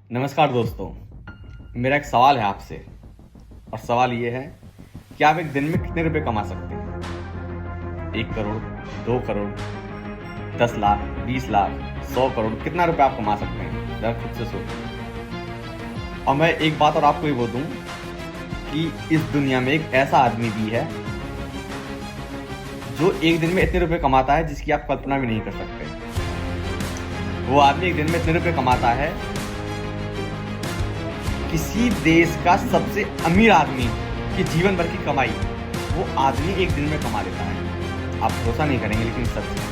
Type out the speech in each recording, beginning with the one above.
नमस्कार दोस्तों, मेरा एक सवाल है आपसे। और सवाल ये है कि आप एक दिन में कितने रुपए कमा सकते हैं? 1 करोड़, 2 करोड़, 10 लाख, 20 लाख, 100 करोड़, कितना रुपए आप कमा सकते हैं? जरा खुद से सोचो। और मैं एक बात और आपको ये बोल दूं कि इस दुनिया में एक ऐसा आदमी भी है जो एक दिन में इतने रुपए कमाता है जिसकी आप कल्पना भी नहीं कर सकते। वो आदमी एक दिन में इतने रुपए कमाता है, किसी देश का सबसे अमीर आदमी की जीवन भर की कमाई वो आदमी एक दिन में कमा लेता है। आप भरोसा नहीं करेंगे लेकिन सच है।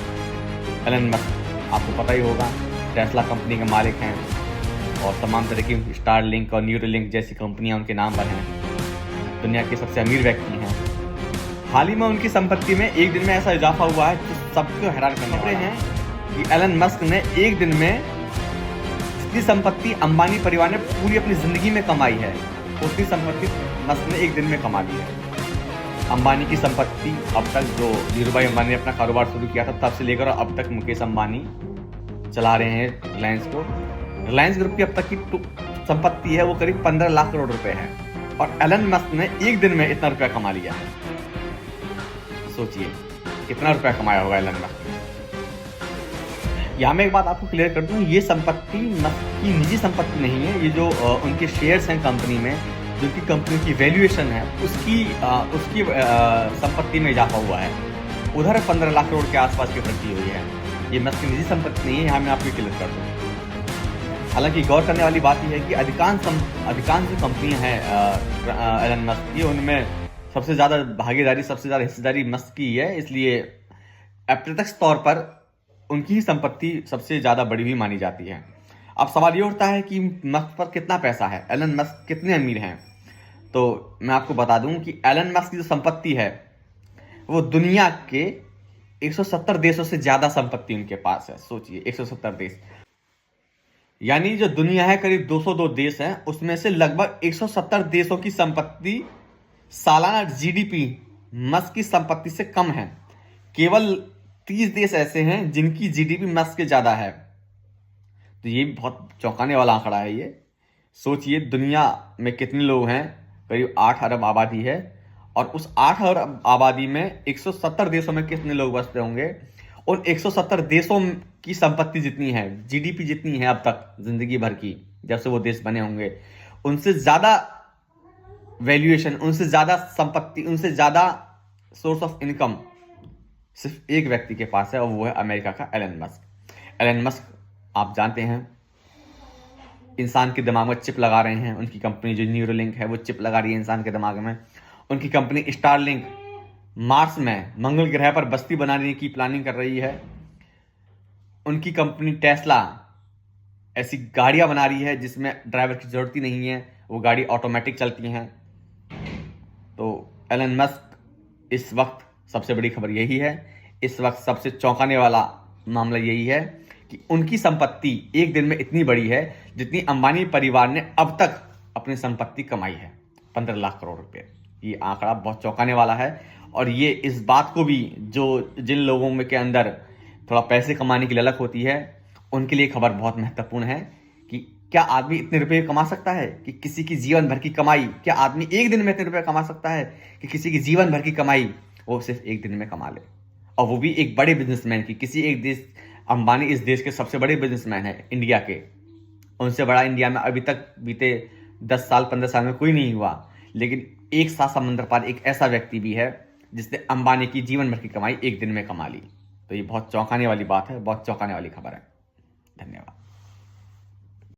एलन मस्क आपको पता ही होगा, टेस्ला कंपनी के मालिक हैं और तमाम तरह की स्टारलिंक और न्यूरोलिंक जैसी कंपनियां उनके नाम पर हैं। दुनिया के सबसे अमीर व्यक्ति हैं। हाल ही में उनकी संपत्ति में एक दिन में ऐसा इजाफा हुआ है जो सबको हैरान करने वाला है कि एलन मस्क ने एक दिन में जितनी संपत्ति अंबानी परिवार ने पूरी अपनी जिंदगी में कमाई है उतनी संपत्ति मस्क ने एक दिन में कमा ली है। अंबानी की संपत्ति अब तक, जो धीरूभाई अंबानी ने अपना कारोबार शुरू किया था तब से लेकर अब तक मुकेश अंबानी चला रहे हैं रिलायंस को। रिलायंस ग्रुप की अब तक की संपत्ति है वो करीब 15 लाख करोड़ रुपए है और एलन मस्क ने एक दिन में इतना रुपया कमा लिया है। सोचिए कितना रुपया कमाया होगा एलन मस्क ने। यहाँ मैं एक बात आपको क्लियर कर दूं, ये संपत्ति मस्क की निजी संपत्ति नहीं है। ये जो उनके शेयर्स हैं कंपनी में, जो कि कंपनी की वैल्यूएशन है उसकी संपत्ति में इजाफा हुआ है। उधर 15 लाख करोड़ के आसपास की वृद्धि हुई है। ये मस्क की निजी संपत्ति नहीं है, यहाँ मैं आपको क्लियर कर दूँ। हालांकि गौर करने वाली बात यह है कि अधिकांश जो कंपनियां हैं एलन मस्क की, उनमें सबसे ज़्यादा भागीदारी, सबसे ज़्यादा हिस्सेदारी मस्क की है। इसलिए अप्रत्यक्ष तौर पर उनकी ही संपत्ति सबसे ज़्यादा बड़ी भी मानी जाती है। अब सवाल ये उठता है कि मस्क पर कितना पैसा है, एलन मस्क कितने अमीर हैं। तो मैं आपको बता दूं कि एलन मस्क की जो संपत्ति है वो दुनिया के 170 देशों से ज़्यादा संपत्ति उनके पास है। सोचिए 170 देश, यानी जो दुनिया है करीब 202 देश हैं, उसमें से लगभग 170 देशों की संपत्ति सालाना जीडीपी मस्क की संपत्ति से कम है। केवल 30 देश ऐसे हैं जिनकी जीडीपी मस्क के ज्यादा है। तो ये बहुत चौंकाने वाला आंकड़ा है ये। सोचिए दुनिया में कितने लोग हैं, करीब 8 अरब आबादी है और उस 8 अरब आबादी में 170 देशों में कितने लोग बसते होंगे। उन 170 देशों की संपत्ति जितनी है, जीडीपी जितनी है अब तक जिंदगी भर की, जब से वो देश बने होंगे, उनसे ज्यादा वैल्यूएशन, उनसे ज्यादा संपत्ति, उनसे ज्यादा सोर्स ऑफ इनकम सिर्फ एक व्यक्ति के पास है और वो है अमेरिका का एलन मस्क। एलन मस्क आप जानते हैं इंसान के दिमाग में चिप लगा रहे हैं। उनकी कंपनी जो न्यूरोलिंक है वो चिप लगा रही है इंसान के दिमाग में। उनकी कंपनी स्टारलिंक मार्स में, मंगल ग्रह पर बस्ती बनाने की प्लानिंग कर रही है। उनकी कंपनी टेस्ला ऐसी गाड़ियां बना रही है जिसमें ड्राइवर की जरूरत ही नहीं है, वो गाड़ी ऑटोमेटिक चलती हैं। तो एलन मस्क इस वक्त सबसे बड़ी खबर यही है, इस वक्त सबसे चौंकाने वाला मामला यही है कि उनकी संपत्ति एक दिन में इतनी बड़ी है जितनी अंबानी परिवार ने अब तक अपनी संपत्ति कमाई है, 15 लाख करोड़ रुपए। ये आंकड़ा बहुत चौंकाने वाला है और ये इस बात को भी, जो जिन लोगों में के अंदर थोड़ा पैसे कमाने की ललक होती है उनके लिए खबर बहुत महत्वपूर्ण है कि क्या आदमी इतने रुपए कमा सकता है कि किसी की जीवन भर की कमाई, क्या आदमी एक दिन में इतने रुपए कमा सकता है कि किसी की जीवन भर की कमाई वो सिर्फ एक दिन में कमा ले, और वो भी एक बड़े बिजनेसमैन की। किसी एक देश, अंबानी इस देश के सबसे बड़े बिजनेसमैन है इंडिया के, उनसे बड़ा इंडिया में अभी तक बीते 10 साल 15 साल में कोई नहीं हुआ। लेकिन एक साथ समंदर पार एक ऐसा व्यक्ति भी है जिसने अंबानी की जीवन भर की कमाई एक दिन में कमा ली। तो ये बहुत चौंकाने वाली बात है, बहुत चौंकाने वाली खबर है। धन्यवाद।